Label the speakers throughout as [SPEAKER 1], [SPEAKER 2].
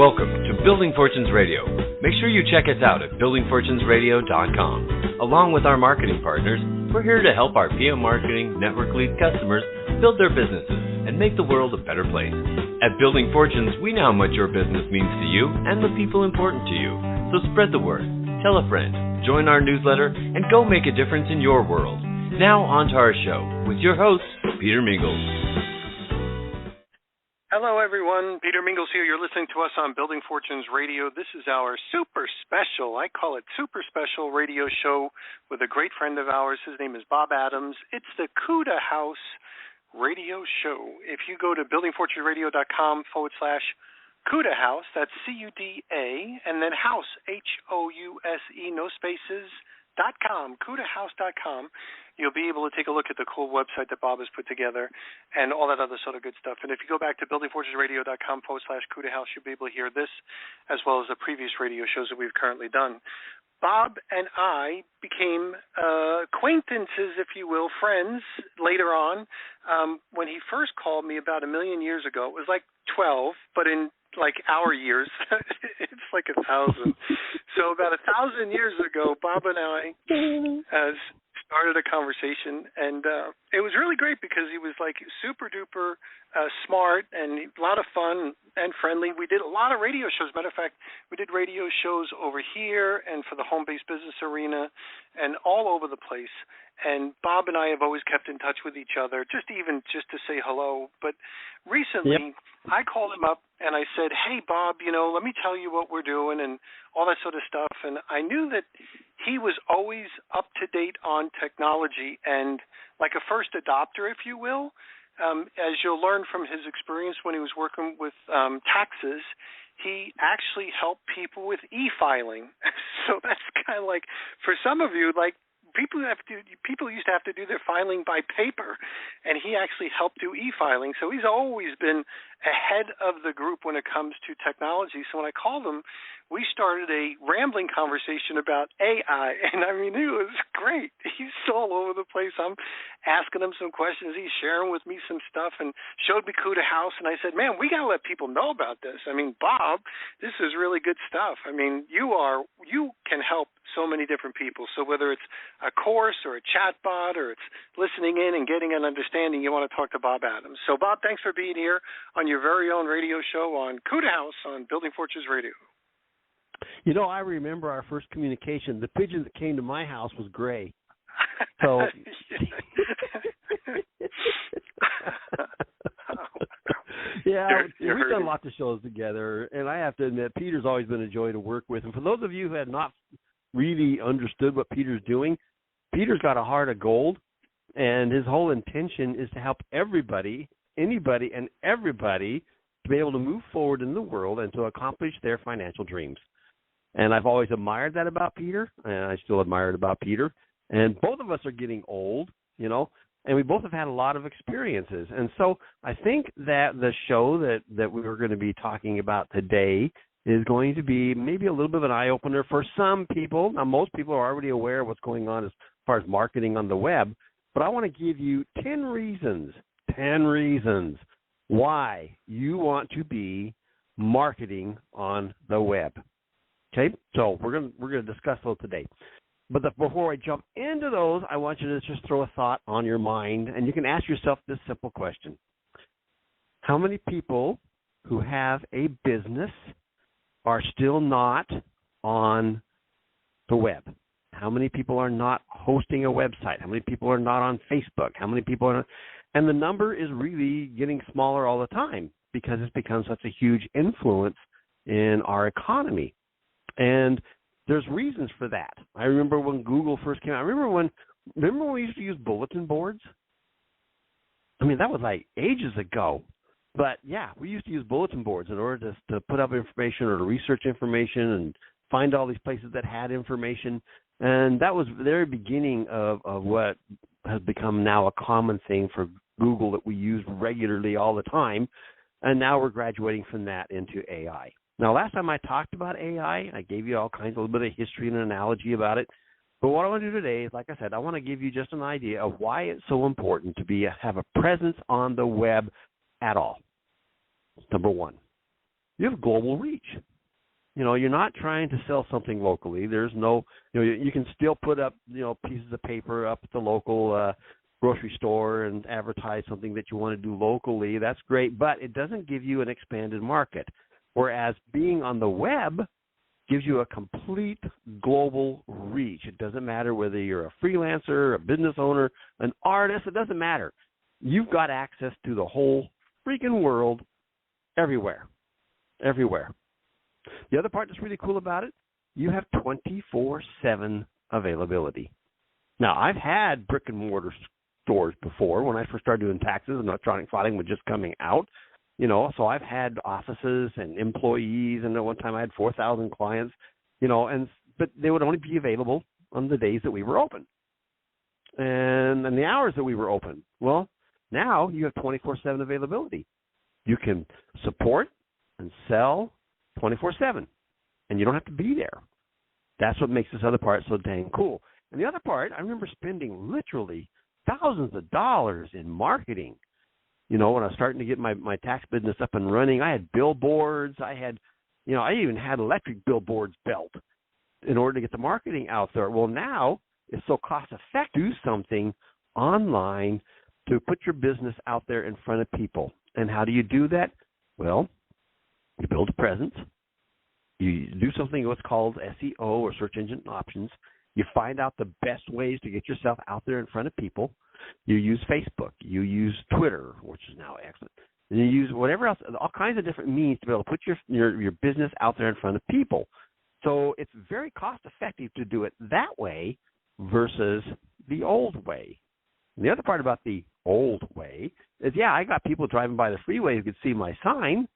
[SPEAKER 1] Welcome to Building Fortunes Radio. Make sure you check us out at buildingfortunesradio.com. Along with our marketing partners, we're here to help our PM Marketing Network Lead customers build their businesses and make the world a better place. At Building Fortunes, we know how much your business means to you and the people important to you. So spread the word, tell a friend, join our newsletter, and go make a difference in your world. Now on to our show with your host, Peter Mingles.
[SPEAKER 2] Hello, everyone. Peter Mingles here. You're listening to us on Building Fortunes Radio. This is our super special, I call it super special radio show with a great friend of ours. His name is Bob Adams. It's the Cudahouse radio show. If you go to buildingfortunesradio.com/Cudahouse, that's C-U-D-A, and then house, H-O-U-S-E, no spaces, .com, Cudahouse.com. You'll be able to take a look at the cool website that Bob has put together and all that other sort of good stuff. And if you go back to buildingfortunesradio.com/Cudahouse, you'll be able to hear this as well as the previous radio shows that we've currently done. Bob and I became acquaintances, if you will, friends later on. When he first called me about 1,000,000 years ago, it was like 12, but in like our years, it's like 1,000. So about 1,000 years ago, Bob and I started a conversation, and it was really great because he was like super duper smart and a lot of fun and friendly. We did a lot of radio shows. Matter of fact, we did radio shows over here and for the home-based business arena and all over the place. And Bob and I have always kept in touch with each other, just to say hello. But recently, I called him up and I said, "Hey, Bob, let me tell you what we're doing," and all that sort of stuff. And I knew that he was always up to date on technology and like a first adopter, if you will. As you'll learn from his experience when he was working with taxes, he actually helped people with e-filing. So that's kind of like, for some of you, like, people used to have to do their filing by paper, and he actually helped do e-filing. So he's always been ahead of the group when it comes to technology. So when I called him, we started a rambling conversation about AI, and I mean, it was great. He's all over the place. I'm asking him some questions. He's sharing with me some stuff and showed me Cudahouse, and I said, "Man, we got to let people know about this. I mean, Bob, this is really good stuff. I mean, you can help so many different people. So whether it's a course or a chat bot or it's listening in and getting an understanding, you want to talk to Bob Adams." So, Bob, thanks for being here on your very own radio show on Cudahouse on Building Fortunes Radio.
[SPEAKER 3] I remember our first communication. The pigeon that came to my house was gray. So, yeah, we've done lots of shows together, and I have to admit, Peter's always been a joy to work with. And for those of you who have not really understood what Peter's doing, Peter's got a heart of gold, and his whole intention is to help everybody, anybody, and everybody to be able to move forward in the world and to accomplish their financial dreams. And I've always admired that about Peter, and I still admire it about Peter. And both of us are getting old, and we both have had a lot of experiences. And so I think that the show that we were going to be talking about today is going to be maybe a little bit of an eye-opener for some people. Now, most people are already aware of what's going on as far as marketing on the web, but I want to give you 10 reasons why you want to be marketing on the web. Okay, so we're going to discuss those today. But before I jump into those, I want you to just throw a thought on your mind, and you can ask yourself this simple question. How many people who have a business are still not on the web? How many people are not hosting a website? How many people are not on Facebook? How many people are not? And the number is really getting smaller all the time because it's become such a huge influence in our economy. And there's reasons for that. I remember when Google first came out. Remember when we used to use bulletin boards? I mean, that was like ages ago. But, yeah, we used to use bulletin boards in order to put up information or to research information and find all these places that had information. And that was the very beginning of what has become now a common thing for Google that we use regularly all the time. And now we're graduating from that into AI. Now, last time I talked about AI, I gave you all kinds of a little bit of history and analogy about it. But what I want to do today is, like I said, I want to give you just an idea of why it's so important to have a presence on the web at all. Number one. you have global reach. You're not trying to sell something locally. There's no, you can still put up, pieces of paper up at the local grocery store and advertise something that you want to do locally. That's great, but it doesn't give you an expanded market. Whereas being on the web gives you a complete global reach. It doesn't matter whether you're a freelancer, a business owner, an artist. It doesn't matter. You've got access to the whole freaking world everywhere. Everywhere. The other part that's really cool about it, you have 24/7 availability. Now, I've had brick and mortar stores before. When I first started doing taxes and electronic filing was just coming out, so I've had offices and employees, and at one time I had 4,000 clients, but they would only be available on the days that we were open and the hours that we were open. Well, now you have 24/7 availability. You can support and sell 24/7, and you don't have to be there. That's what makes this other part so dang cool. And the other part, I remember spending literally thousands of dollars in marketing. When I was starting to get my tax business up and running, I had billboards. I even had electric billboards built in order to get the marketing out there. Well, now it's so cost-effective to do something online to put your business out there in front of people. And how do you do that? Well, you build a presence. You do something what's called SEO or search engine options. You find out the best ways to get yourself out there in front of people. You use Facebook. You use Twitter, which is now excellent. And you use whatever else, all kinds of different means to be able to put your business out there in front of people. So it's very cost effective to do it that way versus the old way. And the other part about the old way is, I got people driving by the freeway who could see my sign,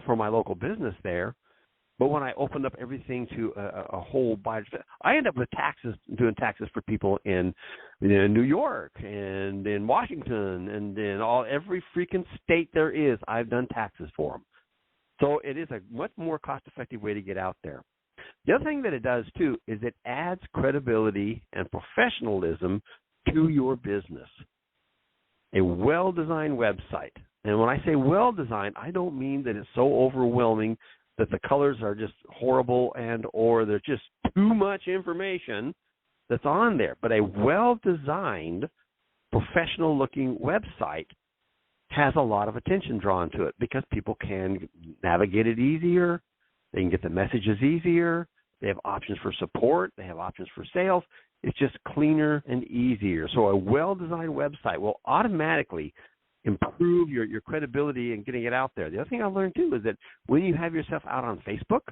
[SPEAKER 3] for my local business there. But when I opened up everything to a whole bunch, I end up with doing taxes for people in New York and in Washington and in every freaking state there is. I've done taxes for them. So it is a much more cost-effective way to get out there. The other thing that it does, too, is it adds credibility and professionalism to your business. A well-designed website. And when I say well-designed, I don't mean that it's so overwhelming that the colors are just horrible or there's just too much information that's on there. But a well-designed, professional-looking website has a lot of attention drawn to it because people can navigate it easier. They can get the messages easier. They have options for support. They have options for sales. It's just cleaner and easier. So a well-designed website will automatically improve your credibility in getting it out there. The other thing I learned, too, is that when you have yourself out on Facebook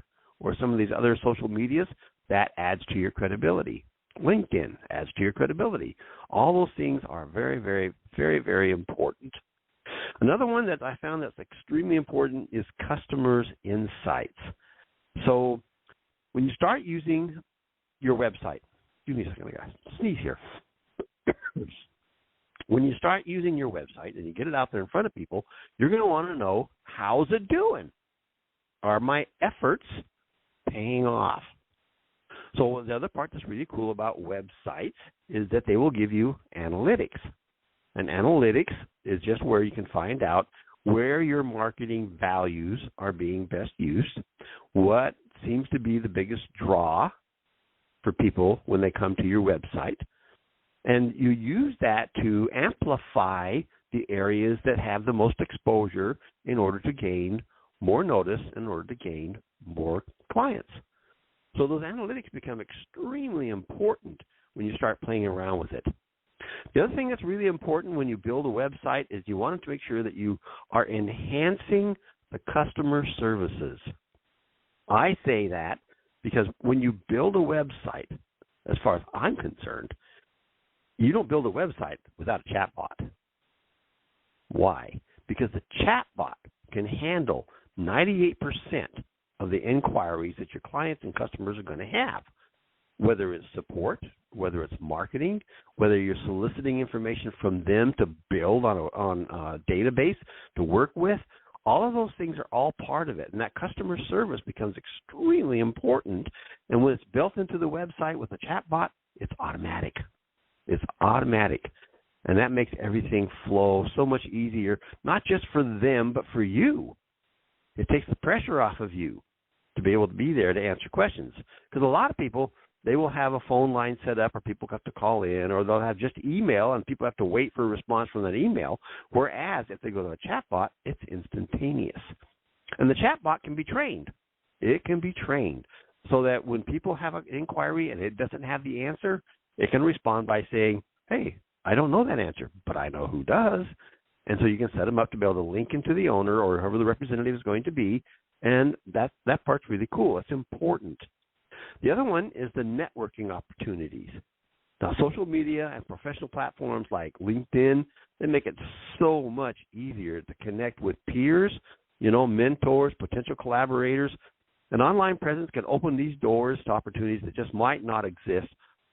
[SPEAKER 3] or some of these other social medias, that adds to your credibility. LinkedIn adds to your credibility. All those things are very, very, very, very important. Another one that I found that's extremely important is customers' insights. So when you start using your website, excuse me a second, guys, sneeze here. When you start using your website and you get it out there in front of people, you're going to want to know, how's it doing? Are my efforts paying off? So the other part that's really cool about websites is that they will give you analytics. And analytics is just where you can find out where your marketing values are being best used, what seems to be the biggest draw for people when they come to your website. And you use that to amplify the areas that have the most exposure in order to gain more notice, in order to gain more clients. So those analytics become extremely important when you start playing around with it. The other thing that's really important when you build a website is you want to make sure that you are enhancing the customer services. I say that because when you build a website, as far as I'm concerned, you don't build a website without a chatbot. Why? Because the chatbot can handle 98% of the inquiries that your clients and customers are going to have, whether it's support, whether it's marketing, whether you're soliciting information from them to build on a database to work with. All of those things are all part of it, and that customer service becomes extremely important. And when it's built into the website with a chatbot, it's automatic. It's automatic, and that makes everything flow so much easier, not just for them, but for you. It takes the pressure off of you to be able to be there to answer questions. Because a lot of people, they will have a phone line set up, or people have to call in, or they'll have just email, and people have to wait for a response from that email. Whereas if they go to a chatbot, it's instantaneous. And the chatbot can be trained. It can be trained so that when people have an inquiry and it doesn't have the answer, it can respond by saying, hey, I don't know that answer, but I know who does. And so you can set them up to be able to link into the owner or whoever the representative is going to be. And that part's really cool. It's important. The other one is the networking opportunities. Now, social media and professional platforms like LinkedIn, they make it so much easier to connect with peers, mentors, potential collaborators. An online presence can open these doors to opportunities that just might not exist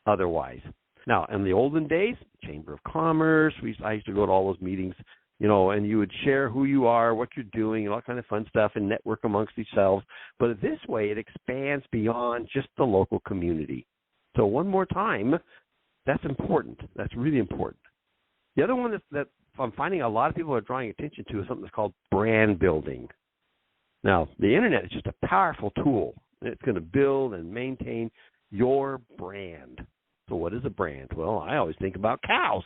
[SPEAKER 3] otherwise. Now, in the olden days, Chamber of Commerce, I used to go to all those meetings, and you would share who you are, what you're doing, and all kind of fun stuff, and network amongst yourselves. But this way, it expands beyond just the local community. So one more time, that's important. That's really important. The other one that I'm finding a lot of people are drawing attention to is something that's called brand building. Now, the internet is just a powerful tool. It's going to build and maintain your brand. So what is a brand? Well, I always think about cows.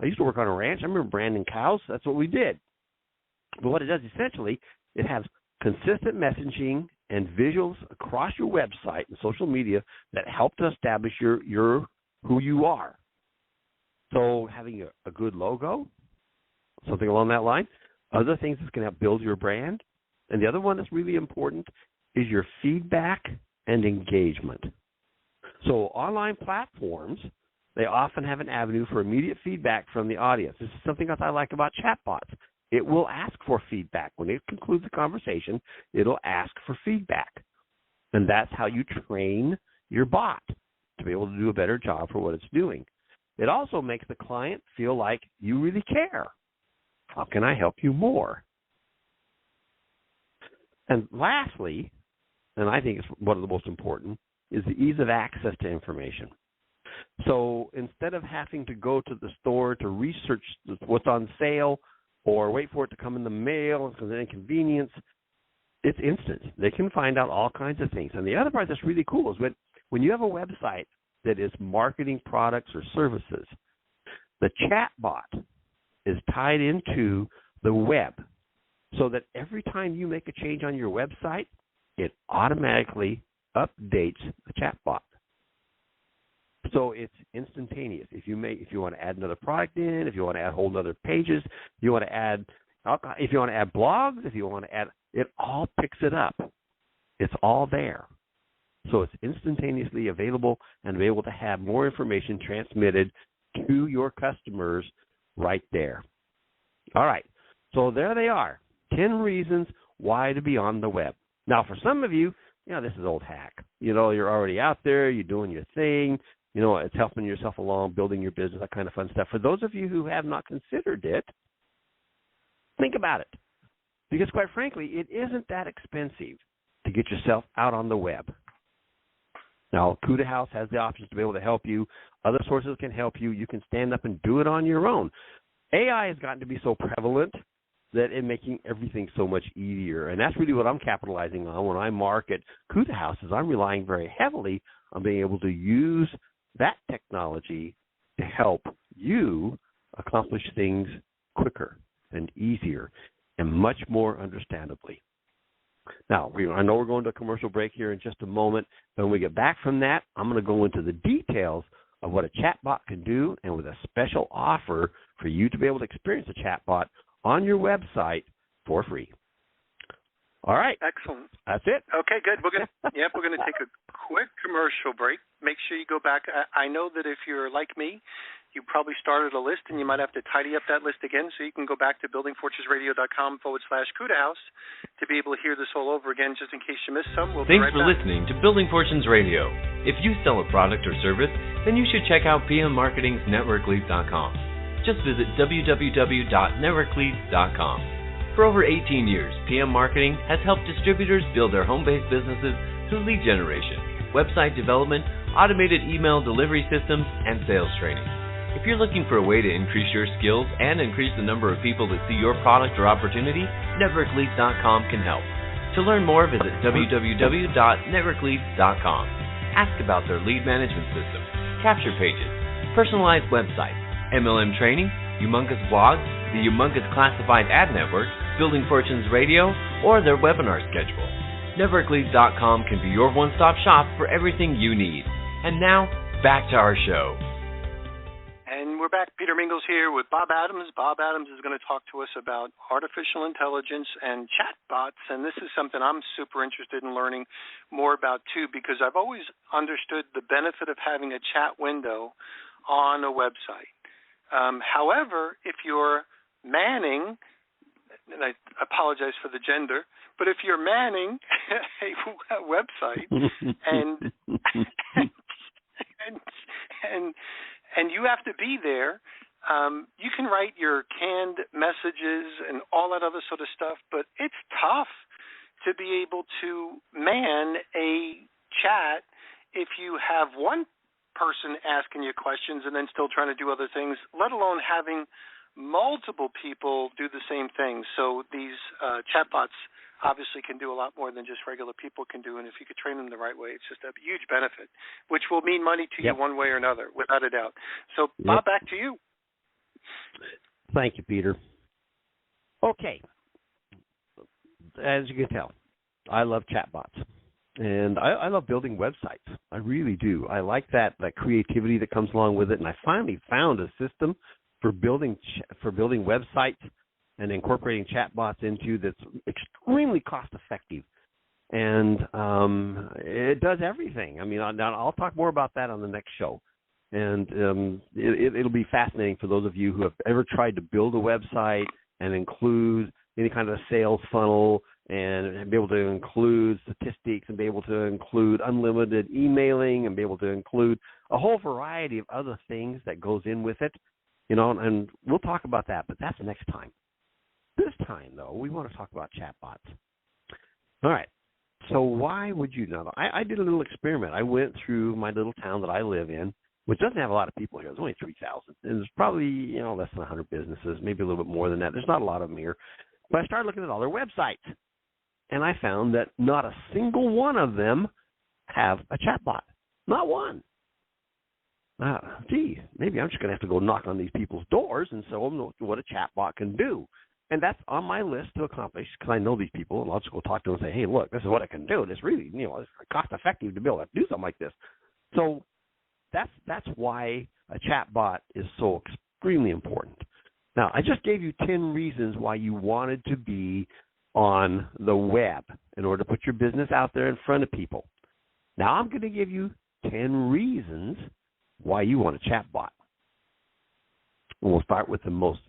[SPEAKER 3] I used to work on a ranch. I remember branding cows. That's what we did. But what it does essentially, it has consistent messaging and visuals across your website and social media that help to establish your who you are. So having a good logo, something along that line, other things that's going to help build your brand. And the other one that's really important is your feedback and engagement. So online platforms, they often have an avenue for immediate feedback from the audience. This is something that I like about chatbots. It will ask for feedback. When it concludes the conversation, it'll ask for feedback. And that's how you train your bot to be able to do a better job for what it's doing. It also makes the client feel like you really care. How can I help you more? And lastly, and I think it's one of the most important, is the ease of access to information. So instead of having to go to the store to research what's on sale or wait for it to come in the mail because of the inconvenience, it's instant. They can find out all kinds of things. And the other part that's really cool is when you have a website that is marketing products or services, the chatbot is tied into the web so that every time you make a change on your website, it automatically updates the chatbot. So it's instantaneous. If you want to add another product in, if you want to add whole other pages, if you want to add blogs, if you want to add, it all picks it up. It's all there. So it's instantaneously available and be able to have more information transmitted to your customers right there. All right. So there they are. 10 reasons why to be on the web. Now, for some of you, this is old hack. You're already out there. You're doing your thing. It's helping yourself along, building your business, that kind of fun stuff. For those of you who have not considered it, think about it. Because quite frankly, it isn't that expensive to get yourself out on the web. Now, Cudahouse has the options to be able to help you. Other sources can help you. You can stand up and do it on your own. AI has gotten to be so prevalent that it's making everything so much easier. And that's really what I'm capitalizing on when I market Cudahouse, is I'm relying very heavily on being able to use that technology to help you accomplish things quicker and easier and much more understandably. Now, I know we're going to a commercial break here in just a moment. But when we get back from that, I'm going to go into the details of what a chatbot can do and with a special offer for you to be able to experience a chatbot on your website for free. All right.
[SPEAKER 2] Excellent.
[SPEAKER 3] That's it.
[SPEAKER 2] Okay, good. We're going to take a quick commercial break. Make sure you go back. I know that if you're like me, you probably started a list, and you might have to tidy up that list again, so you can go back to buildingfortunesradio.com/Cudahouse to be able to hear this all over again, just in case you missed some.
[SPEAKER 1] Thanks for listening to Building Fortunes Radio. If you sell a product or service, then you should check out PM Marketing's NetworkLeads.com. Just visit www.networkleads.com. For over 18 years, PM Marketing has helped distributors build their home-based businesses through lead generation, website development, automated email delivery systems, and sales training. If you're looking for a way to increase your skills and increase the number of people that see your product or opportunity, NetworkLeads.com can help. To learn more, visit www.networkleads.com. Ask about their lead management system, capture pages, personalized website, MLM training, humongous blogs, the humongous classified ad network, Building Fortunes Radio, or their webinar schedule. NetworkLeads.com can be your one-stop shop for everything you need. And now, back to our show.
[SPEAKER 2] And we're back. Peter Mingles here with Bob Adams. Bob Adams is going to talk to us about artificial intelligence and chatbots, and this is something I'm super interested in learning more about, too, because I've always understood the benefit of having a chat window on a website. However, if you're manning, and I apologize for the gender, but if you're manning a website and you have to be there, you can write your canned messages and all that other sort of stuff, but it's tough to be able to man a chat if you have one person asking you questions and then still trying to do other things, let alone having multiple people do the same thing. So these chatbots obviously can do a lot more than just regular people can do, and if you could train them the right way, it's just a huge benefit, which will mean money to you one way or another, without a doubt. So, Bob, back to you.
[SPEAKER 3] Thank you, Peter. Okay. As you can tell, I love chatbots, and I love building websites. I really do. I like that creativity that comes along with it, and I finally found a system for building websites and incorporating chatbots into that's extremely cost-effective. And it does everything. I mean, I'll talk more about that on the next show. And it'll be fascinating for those of you who have ever tried to build a website and include any kind of sales funnel and be able to include statistics and be able to include unlimited emailing and be able to include a whole variety of other things that goes in with it. You know, and we'll talk about that, but that's next time. This time, though, we want to talk about chatbots. All right. So why would you know? I did a little experiment. I went through my little town that I live in, which doesn't have a lot of people here. There's only 3,000. And there's probably, less than 100 businesses, maybe a little bit more than that. There's not a lot of them here. But I started looking at all their websites, and I found that not a single one of them have a chatbot. Not one. Maybe I'm just going to have to go knock on these people's doors and show them what a chatbot can do. And that's on my list to accomplish because I know these people, and I'll just go talk to them and say, hey, look, this is what it can do. It's really, it's cost-effective to be able to do something like this. So that's why a chatbot is so extremely important. Now, I just gave you 10 reasons why you wanted to be on the web in order to put your business out there in front of people. Now, I'm going to give you 10 reasons why you want a chatbot. And we'll start with the most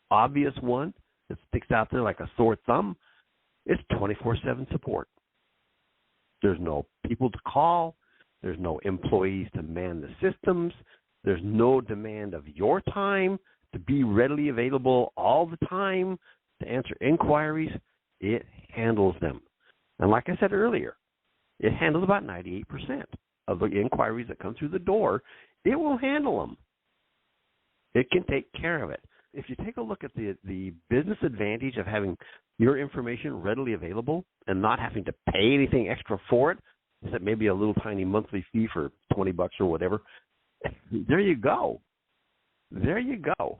[SPEAKER 3] obvious one that sticks out there like a sore thumb. It's 24/7 support. There's no people to call. There's no employees to man the systems. There's no demand of your time to be readily available all the time to answer inquiries. It handles them. And like I said earlier, it handles about 98% of the inquiries that come through the door. It will handle them. It can take care of it. If you take a look at the business advantage of having your information readily available and not having to pay anything extra for it, except maybe a little tiny monthly fee for $20 or whatever, there you go. There you go.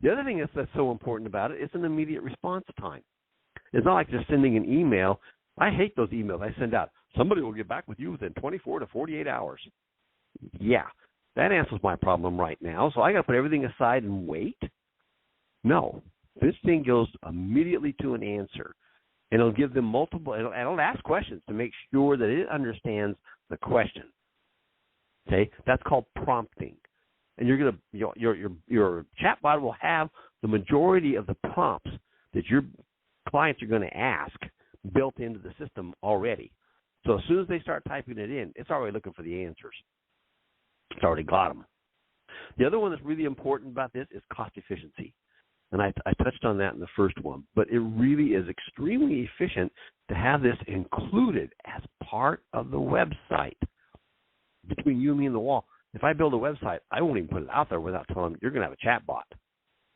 [SPEAKER 3] The other thing that's so important about it is an immediate response time. It's not like just sending an email. I hate those emails I send out. Somebody will get back with you within 24 to 48 hours. Yeah, that answers my problem right now, so I got to put everything aside and wait? No. This thing goes immediately to an answer, and it'll give them multiple, and it'll ask questions to make sure that it understands the question. Okay? That's called prompting. And your chatbot will have the majority of the prompts that your clients are going to ask built into the system already. So as soon as they start typing it in, it's already looking for the answers. It's already got them. The other one that's really important about this is cost efficiency. And I touched on that in the first one. But it really is extremely efficient to have this included as part of the website. Between you and me and the wall, if I build a website, I won't even put it out there without telling them you're going to have a chatbot.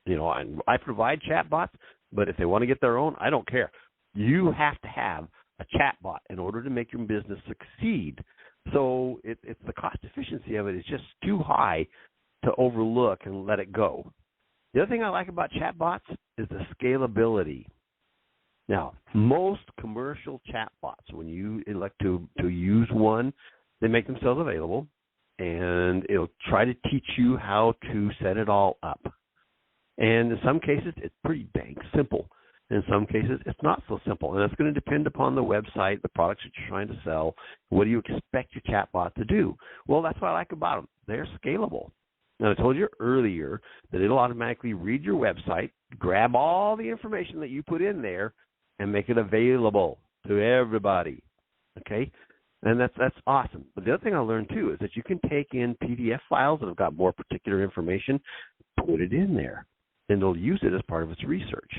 [SPEAKER 3] And I provide chatbots, but if they want to get their own, I don't care. You have to have a chatbot in order to make your business succeed. So it's the cost efficiency of it is just too high to overlook and let it go. The other thing I like about chatbots is the scalability. Now, most commercial chatbots, when you elect to use one, they make themselves available, and it'll try to teach you how to set it all up. And in some cases, it's pretty dang simple. In some cases, it's not so simple, and it's going to depend upon the website, the products that you're trying to sell. What do you expect your chatbot to do? Well, that's what I like about them. They're scalable. Now, I told you earlier that it'll automatically read your website, grab all the information that you put in there, and make it available to everybody. Okay? And that's awesome. But the other thing I learned, too, is that you can take in PDF files that have got more particular information, put it in there, and it'll use it as part of its research.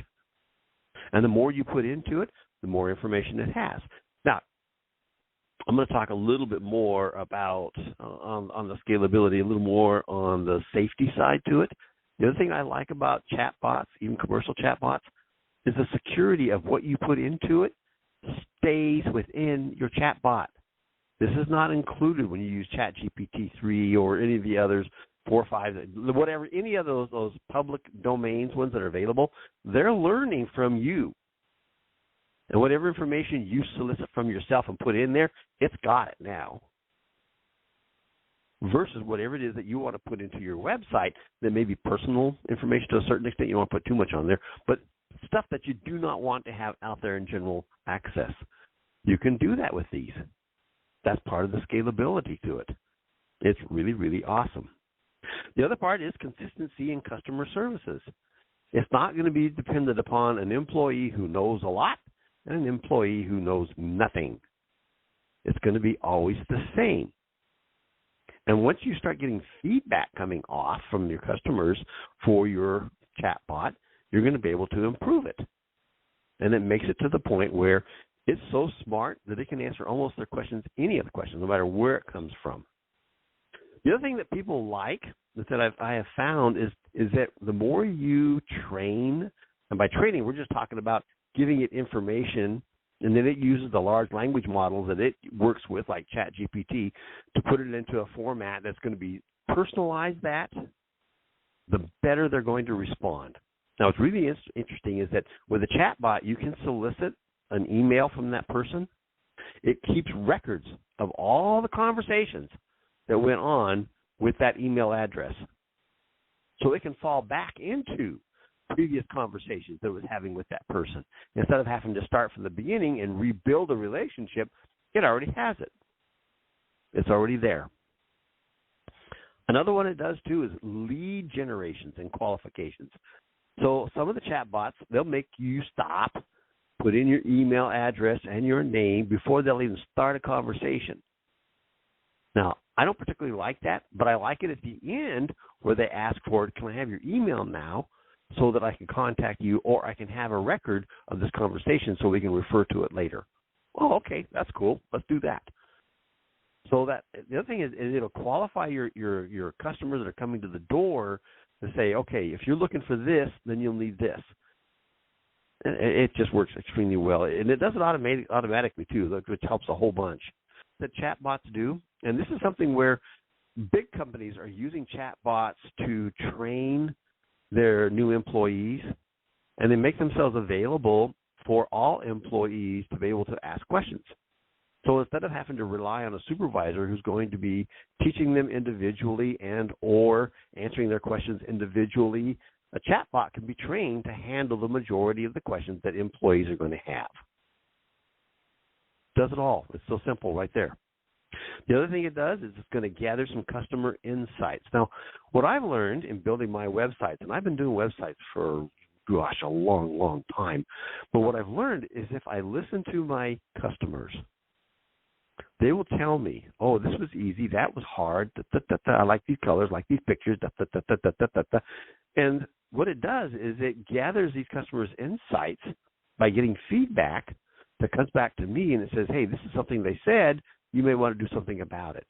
[SPEAKER 3] And the more you put into it, the more information it has. Now, I'm going to talk a little bit more about, on the scalability, a little more on the safety side to it. The other thing I like about chatbots, even commercial chatbots, is the security of what you put into it stays within your chatbot. This is not included when you use ChatGPT 3 or any of the others, 4 or 5, whatever, any of those public domains, ones that are available. They're learning from you. And whatever information you solicit from yourself and put in there, it's got it now. Versus whatever it is that you want to put into your website that may be personal information to a certain extent. You don't want to put too much on there, but stuff that you do not want to have out there in general access. You can do that with these. That's part of the scalability to it. It's really, really awesome. The other part is consistency in customer services. It's not going to be dependent upon an employee who knows a lot and an employee who knows nothing. It's going to be always the same. And once you start getting feedback coming off from your customers for your chatbot, you're going to be able to improve it. And it makes it to the point where it's so smart that it can answer almost their questions, any of the questions, no matter where it comes from. The other thing that people like that I have found is that the more you train, and by training we're just talking about giving it information, and then it uses the large language models that it works with, like ChatGPT, to put it into a format that's going to be personalized, that the better they're going to respond. Now, what's really interesting is that with a chatbot, you can solicit an email from that person. It keeps records of all the conversations that went on with that email address. So it can fall back into previous conversations that it was having with that person. Instead of having to start from the beginning and rebuild a relationship, it already has it. It's already there. Another one it does, too, is lead generations and qualifications. So some of the chatbots, they'll make you stop, put in your email address and your name before they'll even start a conversation. Now, I don't particularly like that, but I like it at the end where they ask for, can I have your email now so that I can contact you, or I can have a record of this conversation so we can refer to it later. Oh, okay, that's cool. Let's do that. So that the other thing is it'll qualify your customers that are coming to the door to say, okay, if you're looking for this, then you'll need this. And it just works extremely well. And it does it automatically, too, which helps a whole bunch. That chatbots do, and this is something where big companies are using chatbots to train their new employees, and they make themselves available for all employees to be able to ask questions. So instead of having to rely on a supervisor who's going to be teaching them individually and or answering their questions individually, a chatbot can be trained to handle the majority of the questions that employees are going to have. Does it all. It's so simple right there. The other thing it does is it's going to gather some customer insights. Now, what I've learned in building my websites, and I've been doing websites for, a long, long time, but what I've learned is if I listen to my customers, they will tell me, oh, this was easy, that was hard, I like these colors, like these pictures, And what it does is it gathers these customers' insights by getting feedback that comes back to me, and it says, hey, this is something they said, you may want to do something about it.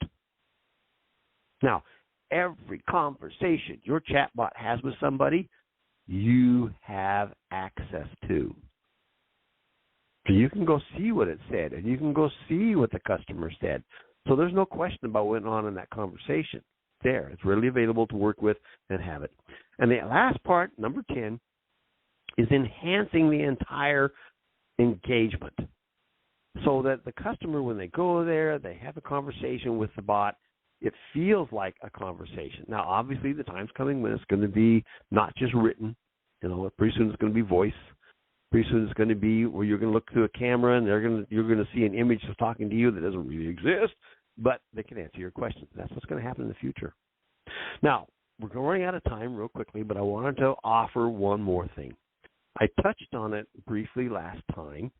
[SPEAKER 3] Now, every conversation your chatbot has with somebody, you have access to. So you can go see what it said, and you can go see what the customer said. So there's no question about what went on in that conversation. There, it's readily available to work with and have it. And the last part, number 10, is enhancing the entire engagement so that the customer, when they go there, they have a conversation with the bot, it feels like a conversation. Now, obviously, the time's coming when it's going to be not just written. Pretty soon it's going to be voice. Pretty soon it's going to be where you're going to look through a camera and you're going to see an image that's talking to you that doesn't really exist, but they can answer your questions. That's what's going to happen in the future. Now, we're running out of time real quickly, but I wanted to offer one more thing. I touched on it briefly last time,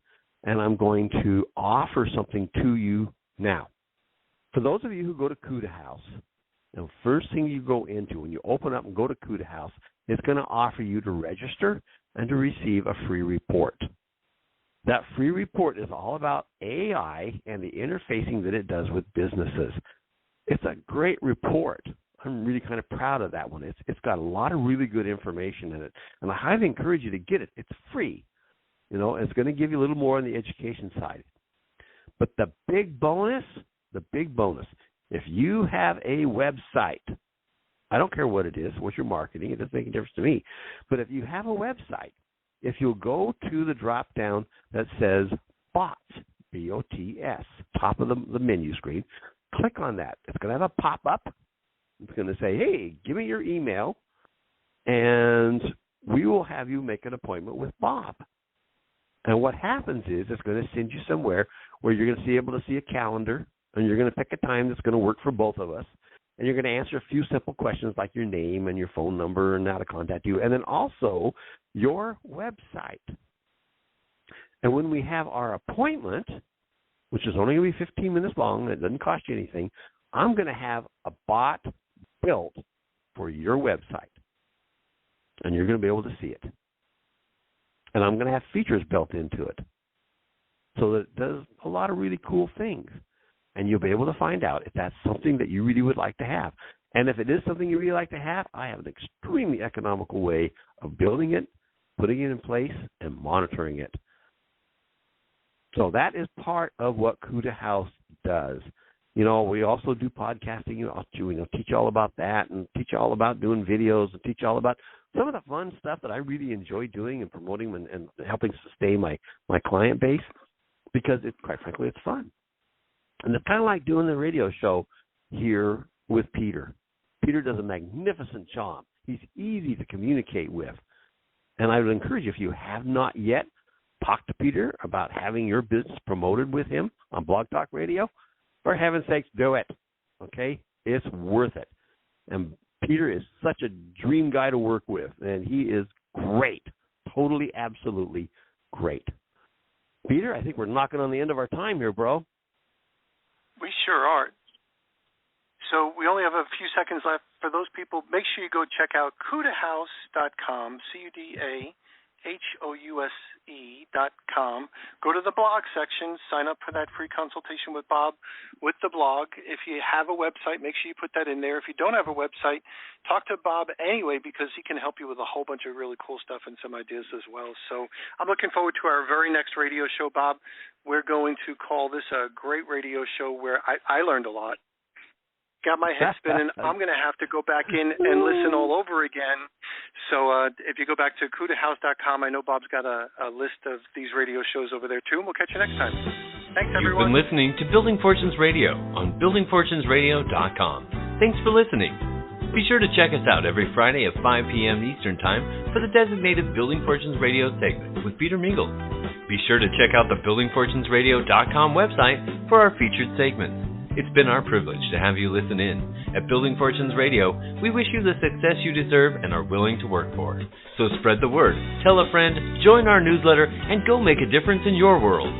[SPEAKER 3] and I'm going to offer something to you now. For those of you who go to Cudahouse, the first thing you go into when you open up and go to Cudahouse, it's going to offer you to register and to receive a free report. That free report is all about AI and the interfacing that it does with businesses. It's a great report. I'm really kind of proud of that one. It's got a lot of really good information in it, and I highly encourage you to get it. It's free. It's going to give you a little more on the education side. But the big bonus, if you have a website, I don't care what it is, what you're marketing, it doesn't make a difference to me. But if you have a website, if you'll go to the drop-down that says BOTS, B-O-T-S, top of the menu screen, click on that. It's going to have a pop-up. It's going to say, hey, give me your email, and we will have you make an appointment with Bob. And what happens is it's going to send you somewhere where you're going to be able to see a calendar, and you're going to pick a time that's going to work for both of us. And you're going to answer a few simple questions like your name and your phone number and how to contact you, and then also your website. And when we have our appointment, which is only going to be 15 minutes long, it doesn't cost you anything, I'm going to have a bot built for your website. And you're going to be able to see it. And I'm going to have features built into it so that it does a lot of really cool things. And you'll be able to find out if that's something that you really would like to have. And if it is something you really like to have, I have an extremely economical way of building it, putting it in place, and monitoring it. So that is part of what Cudahouse does. We also do podcasting. Teach all about that and teach all about doing videos and teach all about some of the fun stuff that I really enjoy doing and promoting and helping sustain my client base because, quite frankly, it's fun. And it's kind of like doing the radio show here with Peter. Peter does a magnificent job. He's easy to communicate with. And I would encourage you, if you have not yet, talk to Peter about having your business promoted with him on Blog Talk Radio. For heaven's sakes, do it. Okay? It's worth it. And Peter is such a dream guy to work with, and he is great. Totally, absolutely great. Peter, I think we're knocking on the end of our time here, bro.
[SPEAKER 2] We sure are. So we only have a few seconds left. For those people, make sure you go check out Cudahouse.com, Cudahouse.com. Go to the blog section, sign up for that free consultation with Bob with the blog. If you have a website, make sure you put that in there. If you don't have a website, talk to Bob anyway because he can help you with a whole bunch of really cool stuff and some ideas as well. So I'm looking forward to our very next radio show, Bob. We're going to call this a great radio show where I learned a lot. Got my head spinning. I'm going to have to go back in and listen all over again. So if you go back to Cudahouse.com, I know Bob's got a list of these radio shows over there too, and we'll catch you next time. Thanks, everyone.
[SPEAKER 1] You've been listening to Building Fortunes Radio on BuildingFortunesRadio.com. Thanks for listening. Be sure to check us out every Friday at 5 p.m. Eastern Time for the designated Building Fortunes Radio segment with Peter Mingle. Be sure to check out the BuildingFortunesRadio.com website for our featured segments. It's been our privilege to have you listen in. At Building Fortunes Radio, we wish you the success you deserve and are willing to work for. So spread the word, tell a friend, join our newsletter, and go make a difference in your world.